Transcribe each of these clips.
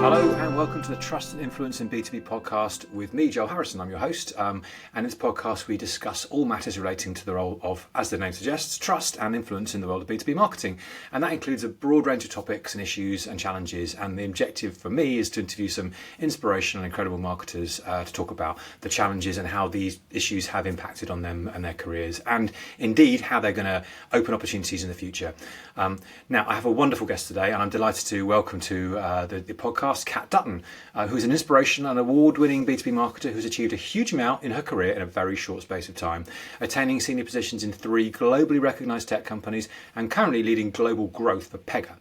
Hello and welcome to the Trust and Influence in B2B podcast with me, Joel Harrison. I'm your host, and in this podcast we discuss all matters relating to the role of, as the name suggests, trust and influence in the world of B2B marketing. And that includes a broad range of topics and issues and challenges. And the objective for me is to interview some inspirational and incredible marketers to talk about the challenges and how these issues have impacted on them and their careers, and indeed how they're going to open opportunities in the future. Now, I have a wonderful guest today, and I'm delighted to welcome to the podcast Cat Dutton, who's an inspiration and award-winning B2B marketer who's achieved a huge amount in her career in a very short space of time, attaining senior positions in 3 globally recognised tech companies and currently leading global growth for Pega.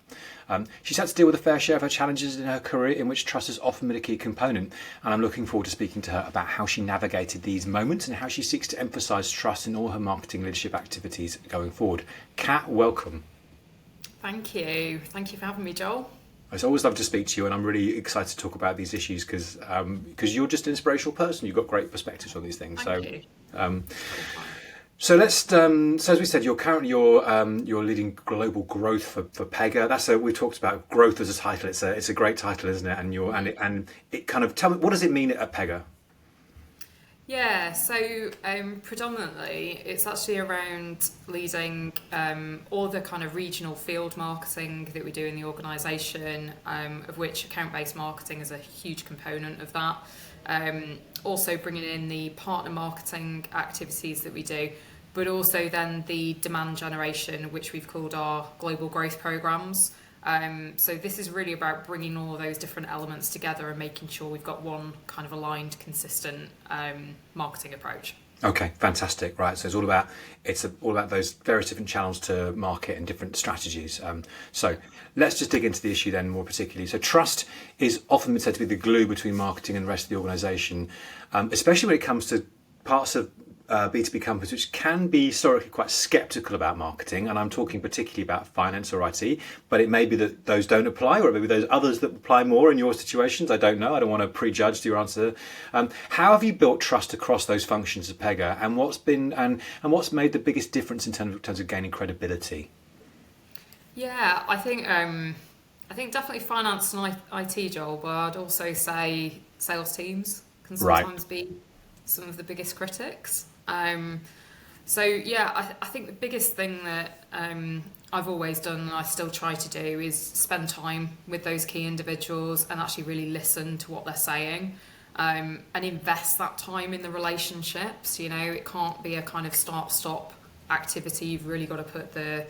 She's had to deal with a fair share of her challenges in her career, in which trust has often been a key component, and I'm looking forward to speaking to her about how she navigated these moments and how she seeks to emphasise trust in all her marketing leadership activities going forward. Cat, welcome. Thank you. Thank you for having me, Joel. It's always lovely to speak to you, and I'm really excited to talk about these issues because you're just an inspirational person. You've got great perspectives on these things. Thank you. So let's. So as we said, you're leading global growth for Pega. We talked about growth as a title. It's a great title, isn't it? And it kind of, tell me, what does it mean at Pega? Yeah, so predominantly it's actually around leading all the kind of regional field marketing that we do in the organisation, of which account-based marketing is a huge component of that. Also bringing in the partner marketing activities that we do, but also then the demand generation, which we've called our global growth programmes. So this is really about bringing all of those different elements together and making sure we've got one kind of aligned, consistent marketing approach. Okay, fantastic. Right, so it's all about those various different channels to market and different strategies. So let's just dig into the issue then more particularly. So trust is often been said to be the glue between marketing and the rest of the organisation, especially when it comes to parts of B2B companies which can be historically quite sceptical about marketing, and I'm talking particularly about finance or IT, but it may be that those don't apply, or maybe those others that apply more in your situations. I don't know. I don't want to prejudge your answer. How have you built trust across those functions of Pega, and what's made the biggest difference in terms of gaining credibility? Yeah, I think definitely finance and IT, Joel, but I'd also say sales teams can sometimes be some of the biggest critics. So yeah, I think the biggest thing that I've always done and I still try to do is spend time with those key individuals and actually really listen to what they're saying, and invest that time in the relationships. You know, it can't be a kind of start-stop activity. You've really got to put the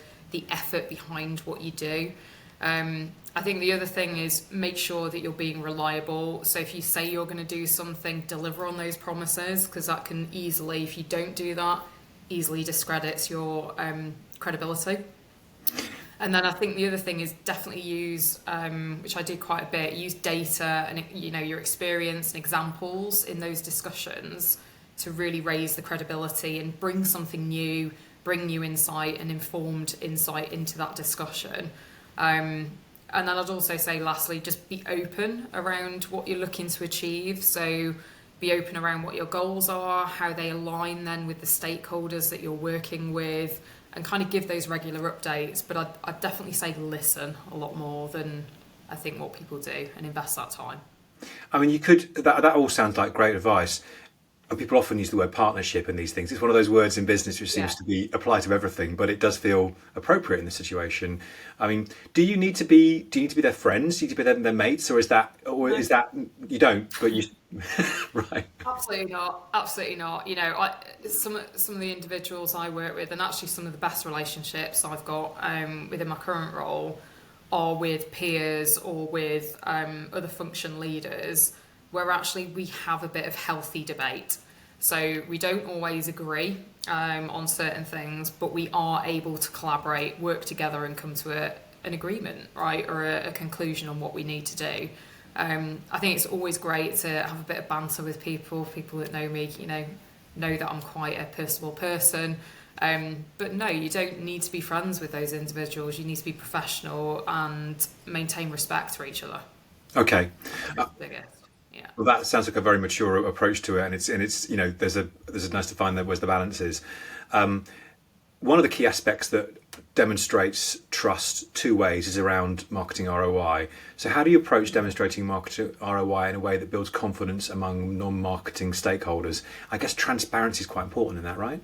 effort behind what you do. I think the other thing is make sure that you're being reliable. So if you say you're going to do something, deliver on those promises, because that can easily, if you don't do that, easily discredits your credibility. And then I think the other thing is definitely use, which I did quite a bit, use data and your experience and examples in those discussions to really raise the credibility and bring something new, bring new insight and informed insight into that discussion. And then I'd also say, lastly, just be open around what you're looking to achieve. So be open around what your goals are, how they align then with the stakeholders that you're working with, and kind of give those regular updates. But I'd definitely say listen a lot more than I think what people do, and invest that time. I mean, that all sounds like great advice. And people often use the word partnership in these things. It's one of those words in business which seems to be applied to everything, but it does feel appropriate in this situation. I mean, do you need to be their friends? Do you need to be their mates, or is that you don't? But you, right? Absolutely not. Absolutely not. You know, some of the individuals I work with, and actually some of the best relationships I've got within my current role, are with peers or with other function leaders, where actually we have a bit of healthy debate. So we don't always agree on certain things, but we are able to collaborate, work together and come to an agreement, right? Or a conclusion on what we need to do. I think it's always great to have a bit of banter with people that know me, know that I'm quite a personable person. But no, you don't need to be friends with those individuals. You need to be professional and maintain respect for each other. Okay. Yeah. Well, that sounds like a very mature approach to it, and it's there's a nice to find that where the balance is. one of the key aspects that demonstrates trust two ways is around marketing ROI. So how do you approach demonstrating marketing ROI in a way that builds confidence among non-marketing stakeholders? I guess transparency is quite important in that, right?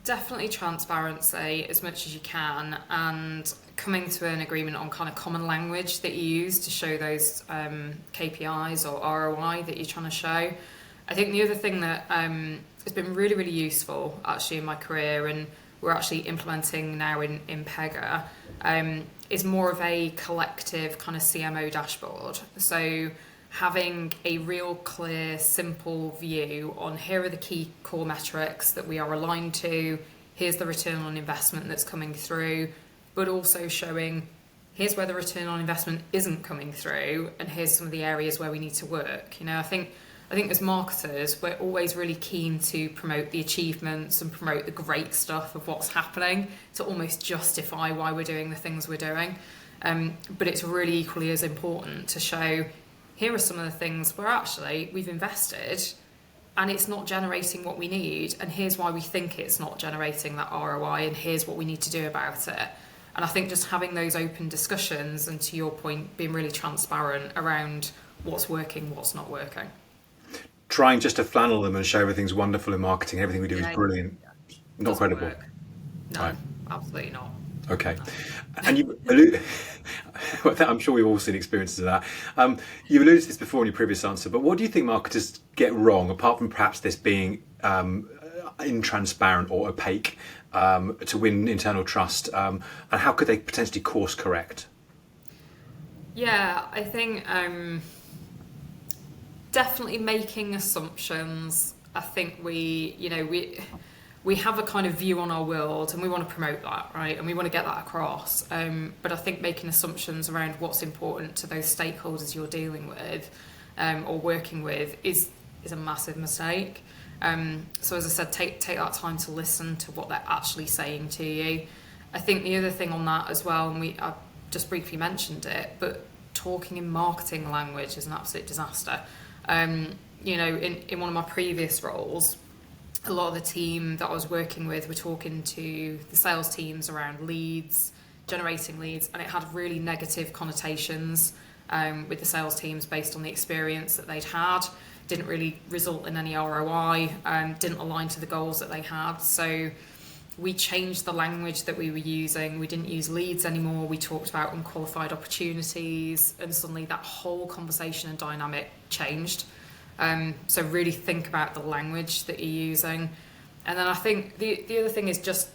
Definitely transparency as much as you can, and coming to an agreement on kind of common language that you use to show those KPIs or ROI that you're trying to show. I think the other thing that has been really, really useful actually in my career, and we're actually implementing now in Pega, is more of a collective kind of CMO dashboard. So having a real clear, simple view on here are the key core metrics that we are aligned to, here's the return on investment that's coming through, but also showing here's where the return on investment isn't coming through, and here's some of the areas where we need to work. You know, I think as marketers, we're always really keen to promote the achievements and promote the great stuff of what's happening to almost justify why we're doing the things we're doing. But it's really equally as important to show here are some of the things where actually we've invested and it's not generating what we need, and here's why we think it's not generating that ROI, and here's what we need to do about it. And I think just having those open discussions, and to your point, being really transparent around what's working, what's not working. Trying just to flannel them and show everything's wonderful in marketing, everything we do is brilliant. Not Doesn't credible. work. No, Right. absolutely not. Okay. And you allude, I'm sure we've all seen experiences of that. You've alluded to this before in your previous answer, but what do you think marketers get wrong, apart from perhaps this being intransparent or opaque, to win internal trust, and how could they potentially course correct? Yeah, I think definitely making assumptions. I think we have a kind of view on our world, and we want to promote that, right? And we want to get that across. But I think making assumptions around what's important to those stakeholders you're dealing with or working with is a massive mistake. So as I said, take that time to listen to what they're actually saying to you. I think the other thing on that as well, and I just briefly mentioned it, but talking in marketing language is an absolute disaster. In one of my previous roles, a lot of the team that I was working with were talking to the sales teams around leads, generating leads, and it had really negative connotations with the sales teams based on the experience that they'd had. Didn't really result in any ROI, didn't align to the goals that they had. So we changed the language that we were using. We didn't use leads anymore. We talked about unqualified opportunities, and suddenly that whole conversation and dynamic changed. So really think about the language that you're using. And then I think the other thing is just,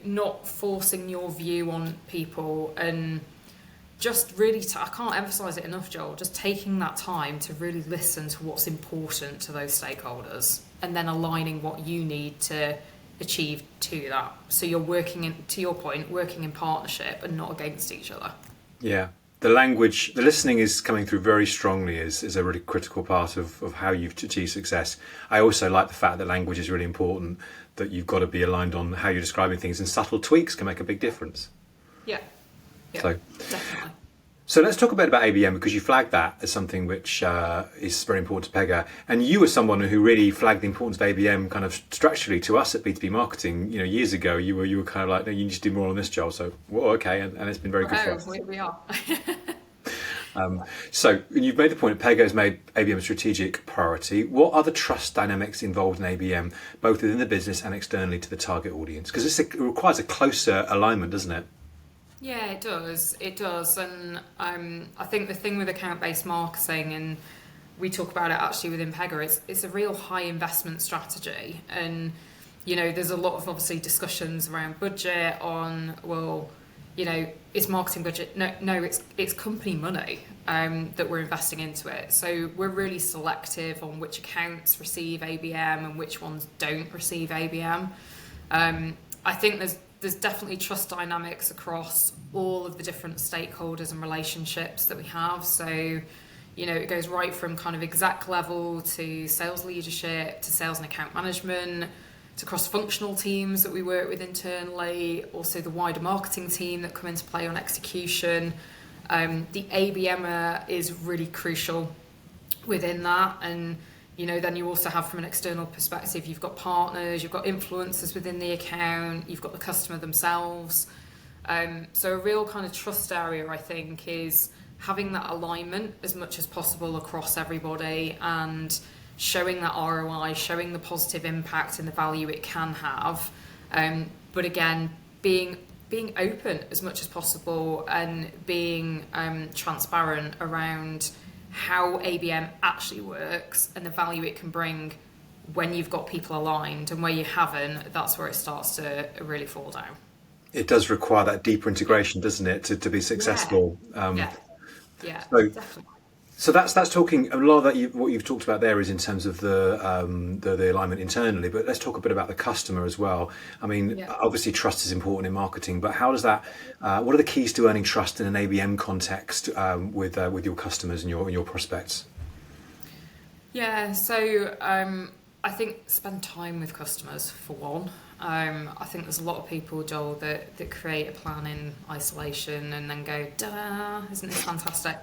not forcing your view on people, and just really, I can't emphasize it enough, Joel, just taking that time to really listen to what's important to those stakeholders, and then aligning what you need to achieve to that. So you're working to your point, working in partnership and not against each other. Yeah. The language, the listening is coming through very strongly is a really critical part of how you've achieved success. I also like the fact that language is really important, that you've got to be aligned on how you're describing things, and subtle tweaks can make a big difference. Yeah, So definitely. So let's talk a bit about ABM, because you flagged that as something which is very important to Pega. And you were someone who really flagged the importance of ABM kind of structurally to us at B2B Marketing. Years ago, you were kind of like, no, you need to do more on this, Joel. So, well, okay, and it's been very good for us. We are. So you've made the point that Pega has made ABM a strategic priority. What are the trust dynamics involved in ABM, both within the business and externally to the target audience? Because it requires a closer alignment, doesn't it? Yeah, it does. And I think the thing with account-based marketing, and we talk about it actually within Pega, it's a real high investment strategy. And, there's a lot of obviously discussions around budget on, it's marketing budget. No, it's company money that we're investing into it. So we're really selective on which accounts receive ABM and which ones don't receive ABM. I think there's definitely trust dynamics across all of the different stakeholders and relationships that we have. So, it goes right from kind of exec level to sales leadership to sales and account management to cross-functional teams that we work with internally, also the wider marketing team that come into play on execution. The ABMer is really crucial within that, and Then you also have, from an external perspective, you've got partners, you've got influencers within the account, you've got the customer themselves. So a real kind of trust area, I think, is having that alignment as much as possible across everybody and showing that ROI, showing the positive impact and the value it can have. But again, being open as much as possible and being transparent around how ABM actually works and the value it can bring when you've got people aligned, and where you haven't, that's where it starts to really fall down. It does require that deeper integration, doesn't it, to be successful? Yeah, so, definitely. So that's talking a lot of that. What you've talked about there is in terms of the alignment internally, but let's talk a bit about the customer as well. I mean, obviously trust is important in marketing, but how does that? What are the keys to earning trust in an ABM context with your customers and your prospects? Yeah, so I think spend time with customers for one. I think there's a lot of people, Joel, that create a plan in isolation and then go, "Da, isn't this fantastic?"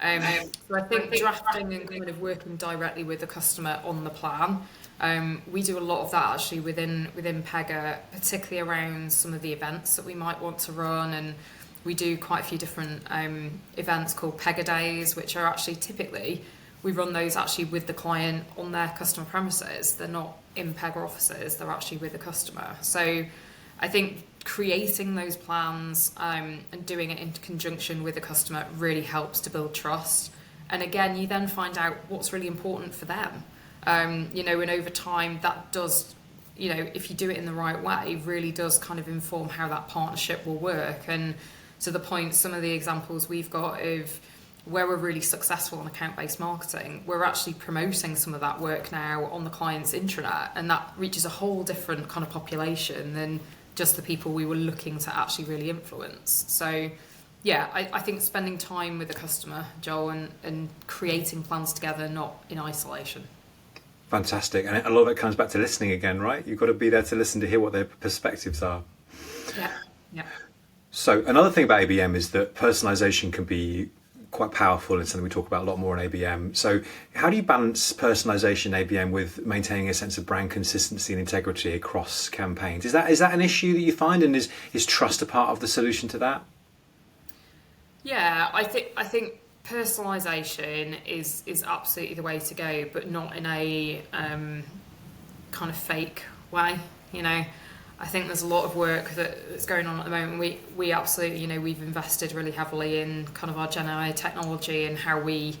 So I think drafting and kind of working directly with the customer on the plan. We do a lot of that actually within Pega, particularly around some of the events that we might want to run, and we do quite a few different events called Pega Days, which are actually typically, we run those actually with the client on their customer premises. They're not in Pega offices, they're actually with the customer. So I think creating those plans and doing it in conjunction with the customer really helps to build trust. And again, you then find out what's really important for them. And over time that does, if you do it in the right way, really does kind of inform how that partnership will work. And to the point, some of the examples we've got of where we're really successful on account-based marketing, we're actually promoting some of that work now on the client's intranet, and that reaches a whole different kind of population than just the people we were looking to actually really influence. So yeah, I think spending time with the customer, Joel, and creating plans together, not in isolation. Fantastic. And a lot of it comes back to listening again, right? You've got to be there to listen, to hear what their perspectives are. Yeah. So another thing about ABM is that personalization can be quite powerful and something we talk about a lot more in ABM. So how do you balance personalization in ABM with maintaining a sense of brand consistency and integrity across campaigns? Is that an issue that you find, and is trust a part of the solution to that? Yeah, I think personalization is absolutely the way to go, but not in a kind of fake way. I think there's a lot of work that's going on at the moment. We absolutely, we've invested really heavily in kind of our Gen AI technology and how we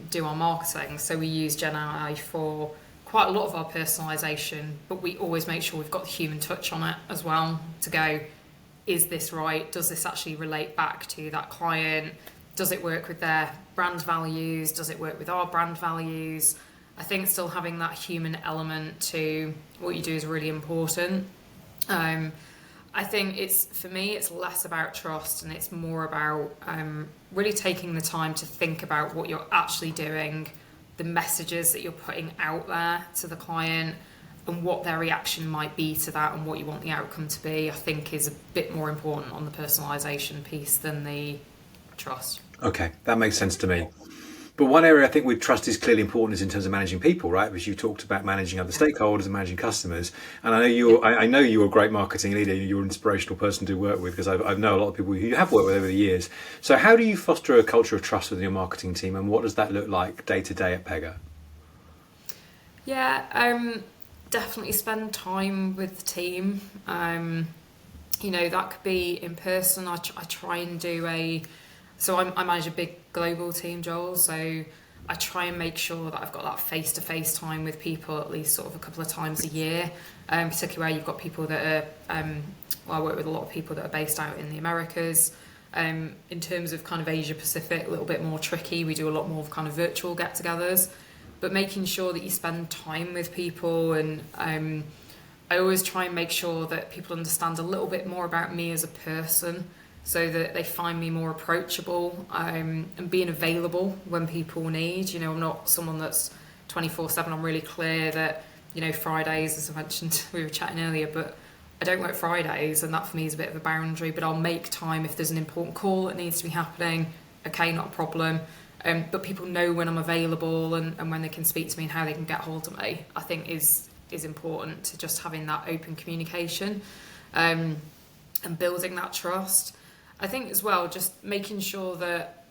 do our marketing. So we use Gen AI for quite a lot of our personalisation, but we always make sure we've got the human touch on it as well to go, is this right? Does this actually relate back to that client? Does it work with their brand values? Does it work with our brand values? I think still having that human element to what you do is really important. I think for me, it's less about trust and it's more about really taking the time to think about what you're actually doing, the messages that you're putting out there to the client, and what their reaction might be to that and what you want the outcome to be, I think is a bit more important on the personalisation piece than the trust. Okay, that makes sense to me. But one area I think with trust is clearly important is in terms of managing people, right? Because you talked about managing other stakeholders and managing customers. And I know you're a great marketing leader. You're an inspirational person to work with, because I know a lot of people who you have worked with over the years. So how do you foster a culture of trust within your marketing team, and what does that look like day to day at Pega? Yeah, definitely spend time with the team. That could be in person. I try and do So I manage a big global team, Joel, so I try and make sure that I've got that face-to-face time with people at least sort of a couple of times a year, particularly where you've got people that are, I work with a lot of people that are based out in the Americas. In terms of kind of Asia Pacific, a little bit more tricky. We do a lot more of kind of virtual get-togethers, but making sure that you spend time with people, and I always try and make sure that people understand a little bit more about me as a person, so that they find me more approachable and being available when people need. I'm not someone that's 24/7. I'm really clear that, Fridays, as I mentioned, we were chatting earlier, but I don't work Fridays, and that for me is a bit of a boundary, but I'll make time if there's an important call that needs to be happening. Okay, not a problem. but people know when I'm available and when they can speak to me and how they can get hold of me, I think is important to just having that open communication and building that trust. I think as well, just making sure that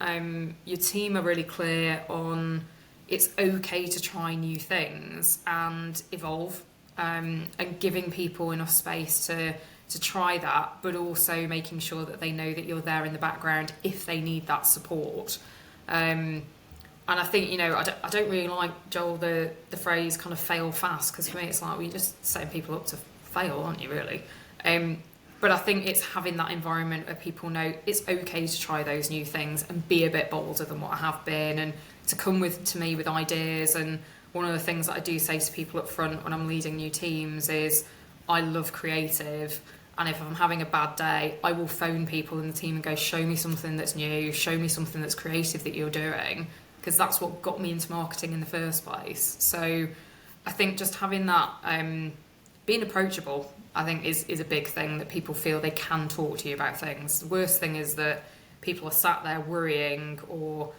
your team are really clear on it's okay to try new things and evolve, and giving people enough space to try that, but also making sure that they know that you're there in the background if they need that support. And I think, I don't really like, Joel, the phrase kind of fail fast, because for me it's like, well, you're just setting people up to fail, aren't you, really? But I think it's having that environment where people know it's okay to try those new things and be a bit bolder than what I have been, and to come to me with ideas. And one of the things that I do say to people up front when I'm leading new teams is I love creative, and if I'm having a bad day, I will phone people in the team and go, show me something that's new, show me something that's creative that you're doing, because that's what got me into marketing in the first place. So I think just having that, being approachable, I think is a big thing, that people feel they can talk to you about things. The worst thing is that people are sat there worrying or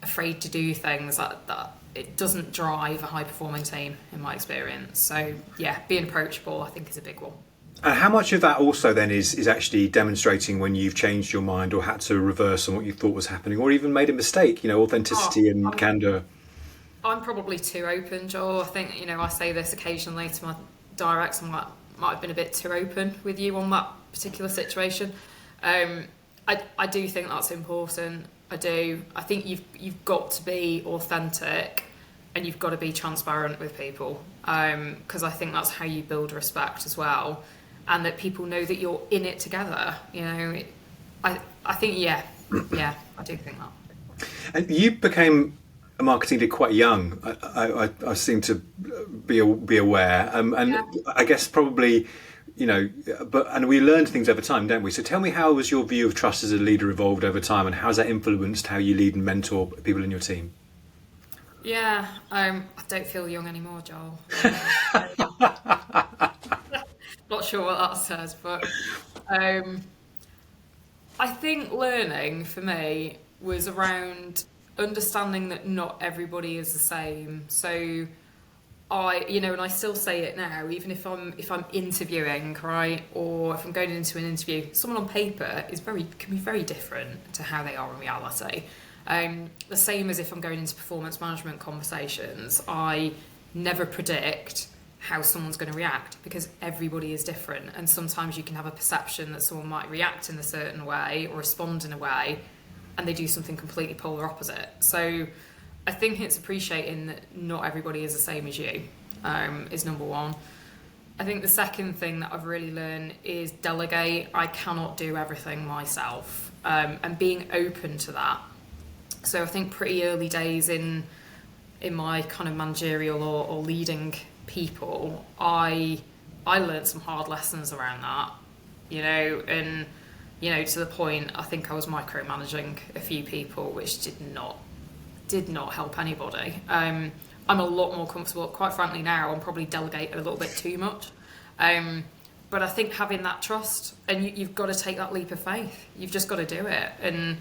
afraid to do things that it doesn't drive a high performing team, in my experience. So yeah, being approachable, I think, is a big one. And how much of that also then is actually demonstrating when you've changed your mind or had to reverse on what you thought was happening, or even made a mistake, authenticity and candour? I'm probably too open, Joel. I think, I say this occasionally to my directs, I'm like, might have been a bit too open with you on that particular situation. I do think that's important. I do. I think you've got to be authentic, and you've got to be transparent with people, because I think that's how you build respect as well, and that people know that you're in it together. I think yeah, I do think that. And you became a marketing lead quite young. I seem to be aware, and yeah. I guess probably, and we learned things over time, don't we? So tell me, how has your view of trust as a leader evolved over time, and how's that influenced how you lead and mentor people in your team? Yeah, I don't feel young anymore, Joel. Not sure what that says, but I think learning for me was around understanding that not everybody is the same. So and I still say it now, even if I'm interviewing, right, or if I'm going into an interview, someone on paper can be very different to how they are in reality. The same as if I'm going into performance management conversations, I never predict how someone's going to react, because everybody is different, and sometimes you can have a perception that someone might react in a certain way or respond in a way, and they do something completely polar opposite. So I think it's appreciating that not everybody is the same as you, is number one. I think the second thing that I've really learned is delegate. I cannot do everything myself, and being open to that. So I think pretty early days in my kind of managerial or leading people, I learned some hard lessons around that, and to the point I think I was micromanaging a few people, which did not help anybody. I'm a lot more comfortable, quite frankly now, I'm probably delegating a little bit too much. But I think having that trust, and you've got to take that leap of faith. You've just got to do it, and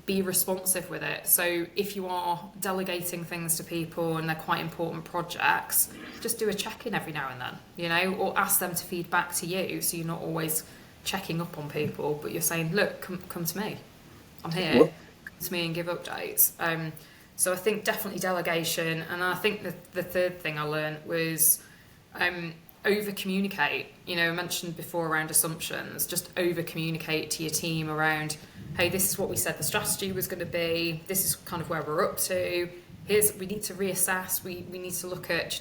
be responsive with it. So if you are delegating things to people and they're quite important projects, just do a check-in every now and then, or ask them to feed back to you, so you're not always checking up on people, but you're saying, look, come to me, I'm here. What? Come to me and give updates. So I think definitely delegation. And I think the third thing I learned was over communicate. I mentioned before around assumptions, just over communicate to your team around, hey, this is what we said the strategy was going to be, this is kind of where we're up to, we need to reassess, we need to look at,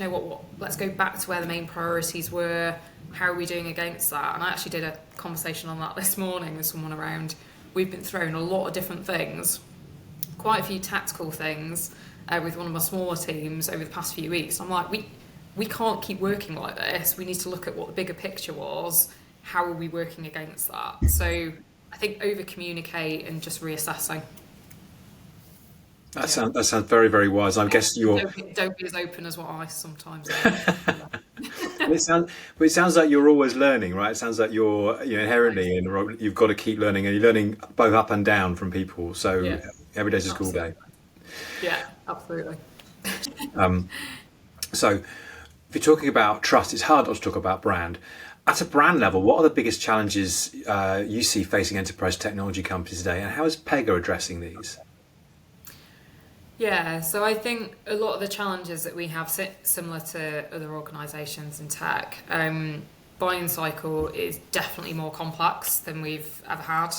let's go back to where the main priorities were, how are we doing against that? And I actually did a conversation on that this morning with someone around, we've been thrown a lot of different things, quite a few tactical things with one of my smaller teams over the past few weeks. I'm like, we can't keep working like this. We need to look at what the bigger picture was. How are we working against that? So I think over communicate and just reassessing. That sounds very, very wise. I guess you're... Don't be as open as what I sometimes am. But it sounds like you're always learning, right? It sounds like you're inherently, and you've got to keep learning, and you're learning both up and down from people. So Yeah, every day's a school absolutely. day. Yeah, absolutely. So if you're talking about trust, it's hard not to talk about brand. At a brand level, what are the biggest challenges you see facing enterprise technology companies today, and how is Pega addressing these? Yeah, so I think a lot of the challenges that we have similar to other organisations in tech. Buying cycle is definitely more complex than we've ever had.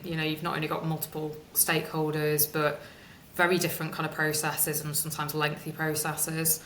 You've not only got multiple stakeholders, but very different kind of processes and sometimes lengthy processes.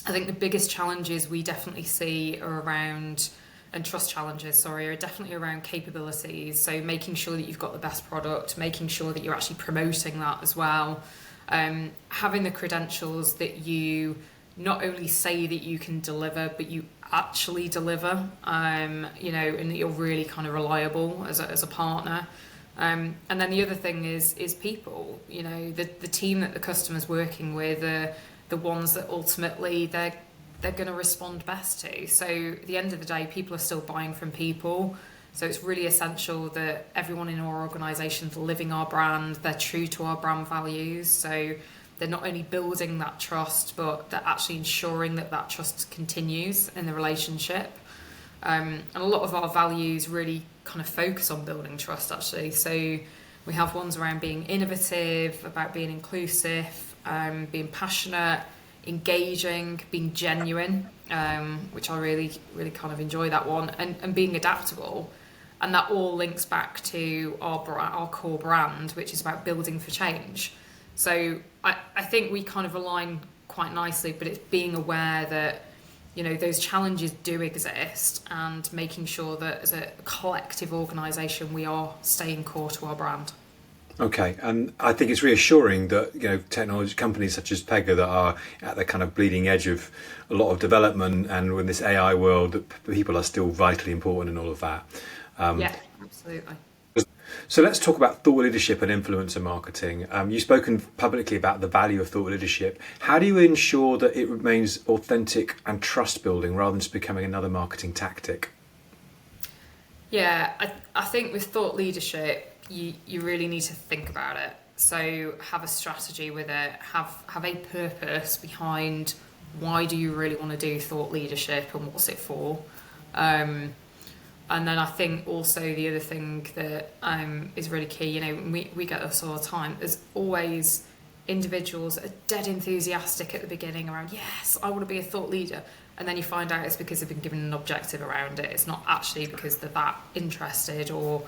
I think the biggest challenges we definitely see are around, and trust challenges, sorry, are definitely around capabilities. So making sure that you've got the best product, making sure that you're actually promoting that as well. Having the credentials that you not only say that you can deliver, but you actually deliver, and that you're really kind of reliable as a partner. And then the other thing is people. The team that the customer's working with are the ones that ultimately they're going to respond best to. So at the end of the day, people are still buying from people. So it's really essential that everyone in our organisation's living our brand, they're true to our brand values. So they're not only building that trust, but they're actually ensuring that that trust continues in the relationship. And a lot of our values really kind of focus on building trust, actually. So we have ones around being innovative, about being inclusive, being passionate, engaging, being genuine, which I really, really kind of enjoy that one, and being adaptable. And that all links back to our core brand, which is about building for change. So I think we kind of align quite nicely, but it's being aware that those challenges do exist and making sure that as a collective organisation we are staying core to our brand. Okay, and I think it's reassuring that technology companies such as Pega that are at the kind of bleeding edge of a lot of development, and in this AI world, that people are still vitally important in all of that. Yeah, absolutely. So let's talk about thought leadership and influencer marketing. You've spoken publicly about the value of thought leadership. How do you ensure that it remains authentic and trust building rather than just becoming another marketing tactic? Yeah, I think with thought leadership, you really need to think about it. So have a strategy with it, have a purpose behind why do you really want to do thought leadership and what's it for. And then I think also the other thing that is really key, we get this all the time, there's always individuals that are dead enthusiastic at the beginning around, yes, I want to be a thought leader. And then you find out it's because they've been given an objective around it. It's not actually because they're that interested, or,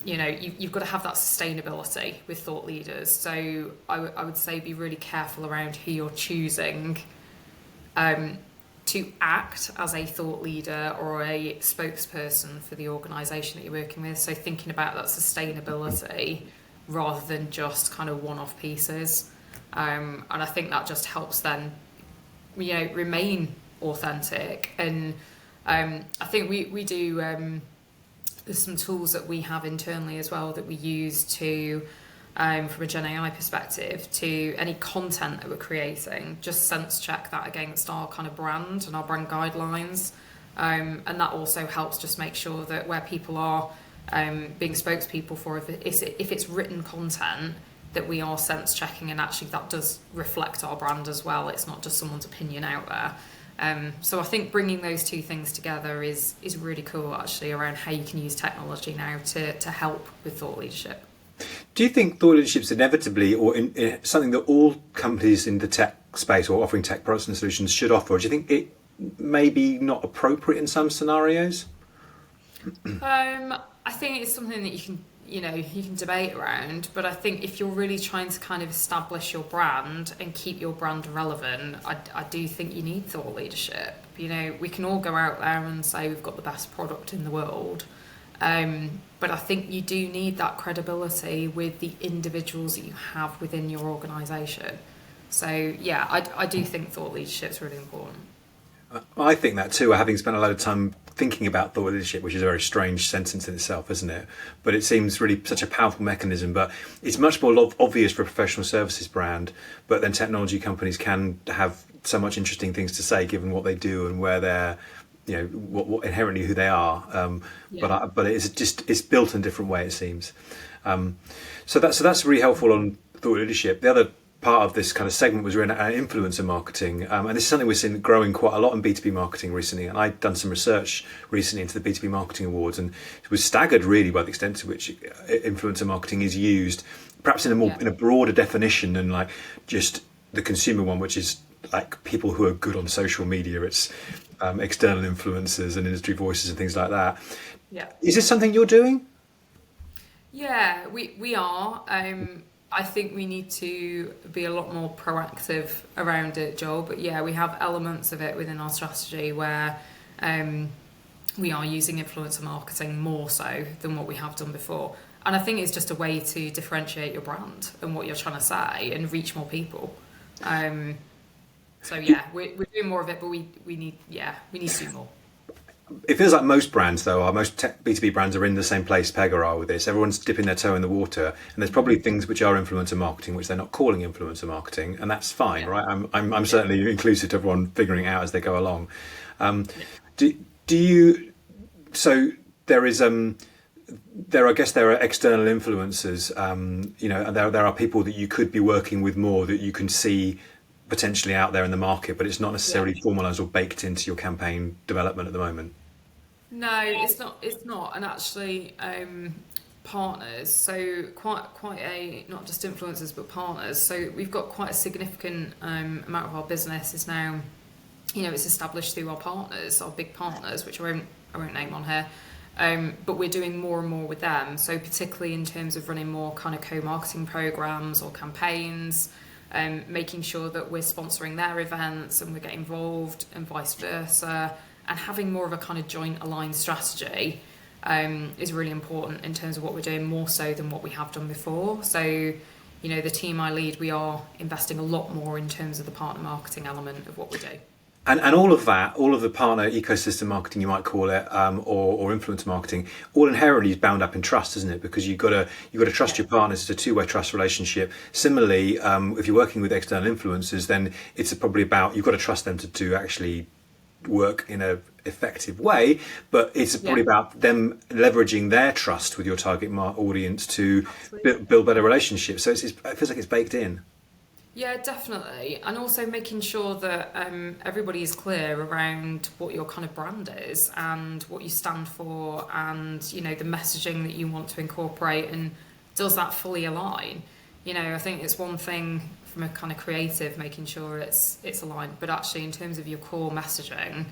you've got to have that sustainability with thought leaders. So I would say be really careful around who you're choosing to act as a thought leader or a spokesperson for the organisation that you're working with. So thinking about that sustainability rather than just kind of one-off pieces. And I think that just helps then, remain authentic. And I think we do, there's some tools that we have internally as well that we use to, from a Gen AI perspective, to any content that we're creating, just sense check that against our kind of brand and our brand guidelines. And that also helps just make sure that where people are being spokespeople for, if it's written content, that we are sense checking and actually that does reflect our brand as well. It's not just someone's opinion out there. So I think bringing those two things together is really cool, actually, around how you can use technology now to help with thought leadership. Do you think thought leadership is inevitably or something that all companies in the tech space or offering tech products and solutions should offer? Or do you think it may be not appropriate in some scenarios? I think it's something that you can debate around, but I think if you're really trying to kind of establish your brand and keep your brand relevant, I do think you need thought leadership. We can all go out there and say we've got the best product in the world. But I think you do need that credibility with the individuals that you have within your organisation. So yeah, I do think thought leadership is really important. I think that too, having spent a lot of time thinking about thought leadership, which is a very strange sentence in itself, isn't it? But it seems really such a powerful mechanism. But it's much more obvious for a professional services brand. But then technology companies can have so much interesting things to say, given what they do and where they're, what inherently who they are. But it's built in a different way, it seems. So that's really helpful on thought leadership. The other part of this kind of segment was around influencer marketing, and this is something we've seen growing quite a lot in B2B marketing recently. And I'd done some research recently into the B2B marketing awards, and was staggered really by the extent to which influencer marketing is used, perhaps in a broader definition than like just the consumer one, which is like people who are good on social media. It's external influencers and industry voices and things like that. Yeah. Is this something you're doing? Yeah, we are. I think we need to be a lot more proactive around it, Joel. But yeah, we have elements of it within our strategy where we are using influencer marketing more so than what we have done before. And I think it's just a way to differentiate your brand and what you're trying to say and reach more people. So yeah, we're doing more of it, but we need to do more. It feels like most brands, though, most B2B brands are in the same place Pega are with this. Everyone's dipping their toe in the water, and there's probably things which are influencer marketing, which they're not calling influencer marketing, and that's fine, right? I'm certainly inclusive to everyone figuring it out as they go along. Do you? So there is I guess there are external influencers. And there are people that you could be working with more that you can see potentially out there in the market, but it's not necessarily formalised or baked into your campaign development at the moment. No, it's not. And actually, partners, so quite a, not just influencers, but partners. So we've got quite a significant amount of our business is now, it's established through our partners, our big partners, which I won't name on here. But we're doing more and more with them. So particularly in terms of running more kind of co-marketing programs or campaigns, making sure that we're sponsoring their events and we're getting involved and vice versa, and having more of a kind of joint aligned strategy is really important in terms of what we're doing, more so than what we have done before. So, the team I lead, we are investing a lot more in terms of the partner marketing element of what we do. And all of that, all of the partner ecosystem marketing, you might call it, or influencer marketing, all inherently is bound up in trust, isn't it? Because you've got to trust your partners. It's a two-way trust relationship. Similarly, if you're working with external influencers, then it's probably about you've got to trust them to actually work in a effective way. But it's probably about them leveraging their trust with your target audience to build better relationships. So it feels like it's baked in. Yeah, definitely. And also making sure that everybody is clear around what your kind of brand is and what you stand for and, the messaging that you want to incorporate, and does that fully align? I think it's one thing from a kind of creative, making sure it's aligned, but actually in terms of your core messaging,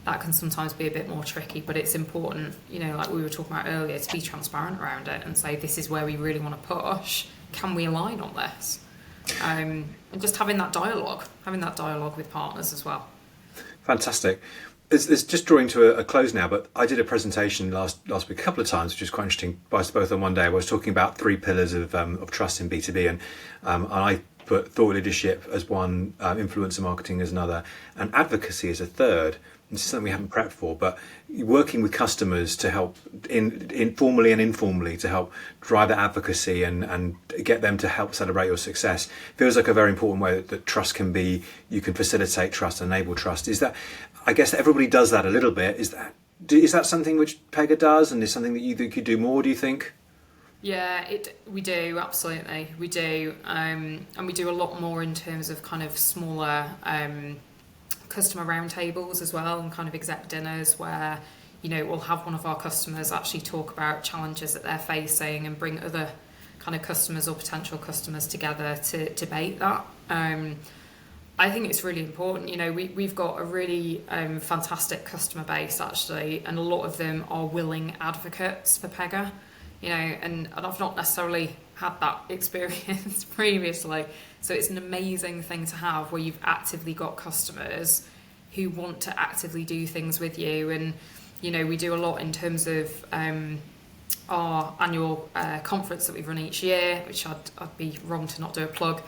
that can sometimes be a bit more tricky, but it's important, like we were talking about earlier, to be transparent around it and say, this is where we really want to push. Can we align on this? And just having that dialogue with partners as well. Fantastic. It's just drawing to a close now, but I did a presentation last week a couple of times, which was quite interesting, both on one day. I was talking about 3 pillars of trust in B2B, and I put thought leadership as one, influencer marketing as another, and advocacy as a third. This is something we haven't prepped for, but working with customers to help informally and informally to help drive that advocacy and get them to help celebrate your success feels like a very important way that trust can be. You can facilitate trust, enable trust. Is that? I guess everybody does that a little bit. Is that something which Pega does, and is something that you could do more? Do you think? Yeah, we do, absolutely, we do, and we do a lot more in terms of kind of smaller customer roundtables as well, and kind of exec dinners where we'll have one of our customers actually talk about challenges that they're facing and bring other kind of customers or potential customers together to debate that. I think it's really important. We've got a really fantastic customer base actually, and a lot of them are willing advocates for Pega. And I've not necessarily had that experience previously. So it's an amazing thing to have where you've actively got customers who want to actively do things with you. And, we do a lot in terms of our annual conference that we run each year, which I'd be wrong to not do a plug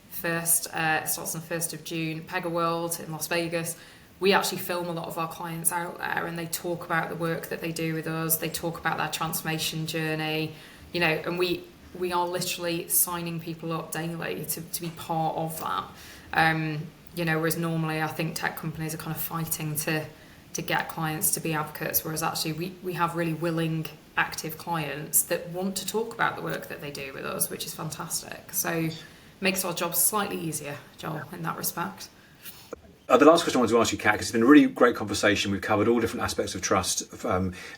first. It starts on the 1st of June, Pega World in Las Vegas. we actually film a lot of our clients out there, and they talk about the work that they do with us. They talk about their transformation journey, you know, and we are literally signing people up daily to be part of that. You know, whereas normally I think tech companies are kind of fighting to get clients to be advocates, whereas actually we have really willing, active clients that want to talk about the work that they do with us, which is fantastic. So makes our job slightly easier, Joel, in that respect. The last question I wanted to ask you, Kat, because it's been a really great conversation. We've covered all different aspects of trust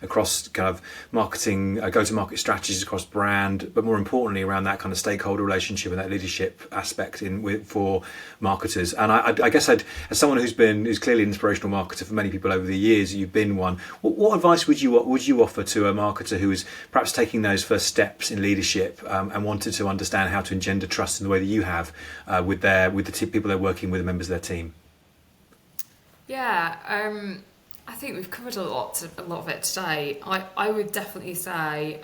across kind of marketing, go-to-market strategies across brand, but more importantly around that kind of stakeholder relationship and that leadership aspect for marketers. And I guess as someone who's clearly an inspirational marketer for many people over the years, you've been one. What advice would you offer to a marketer who is perhaps taking those first steps in leadership and wanted to understand how to engender trust in the way that you have with the people they're working with, members of their team? Yeah, I think we've covered a lot of it today. I would definitely say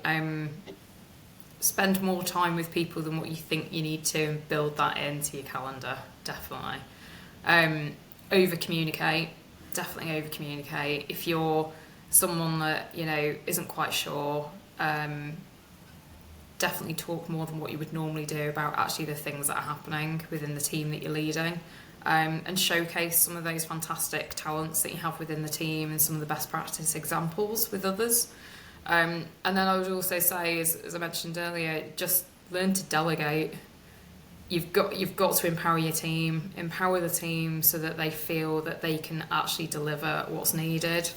spend more time with people than what you think you need to, and build that into your calendar, definitely. Over communicate, definitely over communicate. If you're someone that, you know, isn't quite sure, definitely talk more than what you would normally do about actually the things that are happening within the team that you're leading. And showcase some of those fantastic talents that you have within the team and some of the best practice examples with others. And then I would also say, as I mentioned earlier, just learn to delegate. You've got to empower your team, empower the team so that they feel that they can actually deliver what's needed.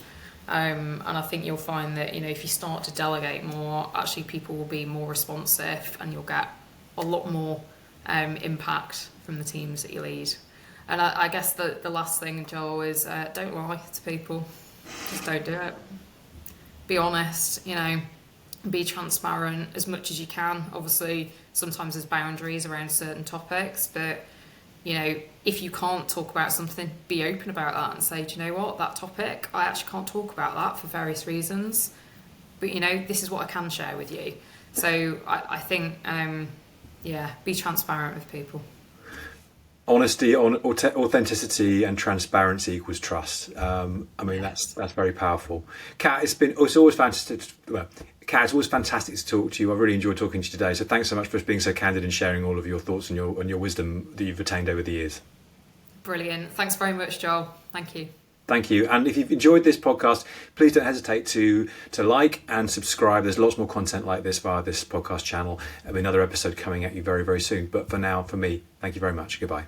And I think you'll find that, you know, if you start to delegate more, actually people will be more responsive, and you'll get a lot more impact from the teams that you lead. And I guess the last thing, Joel, is don't lie to people. Just don't do it. Be honest, you know, be transparent as much as you can. Obviously, sometimes there's boundaries around certain topics, but, you know, if you can't talk about something, be open about that and say, do you know what, that topic, I actually can't talk about that for various reasons. But, you know, this is what I can share with you. So I think, be transparent with people. Honesty, authenticity, and transparency equals trust. I mean, that's very powerful. Kat, it's always fantastic. Well, Kat, it's always fantastic to talk to you. I've really enjoyed talking to you today. So thanks so much for being so candid and sharing all of your thoughts and your wisdom that you've attained over the years. Brilliant. Thanks very much, Joel. Thank you. Thank you. And if you've enjoyed this podcast, please don't hesitate to like and subscribe. There's lots more content like this via this podcast channel. There'll be another episode coming at you very, very soon. But for now, for me, thank you very much. Goodbye.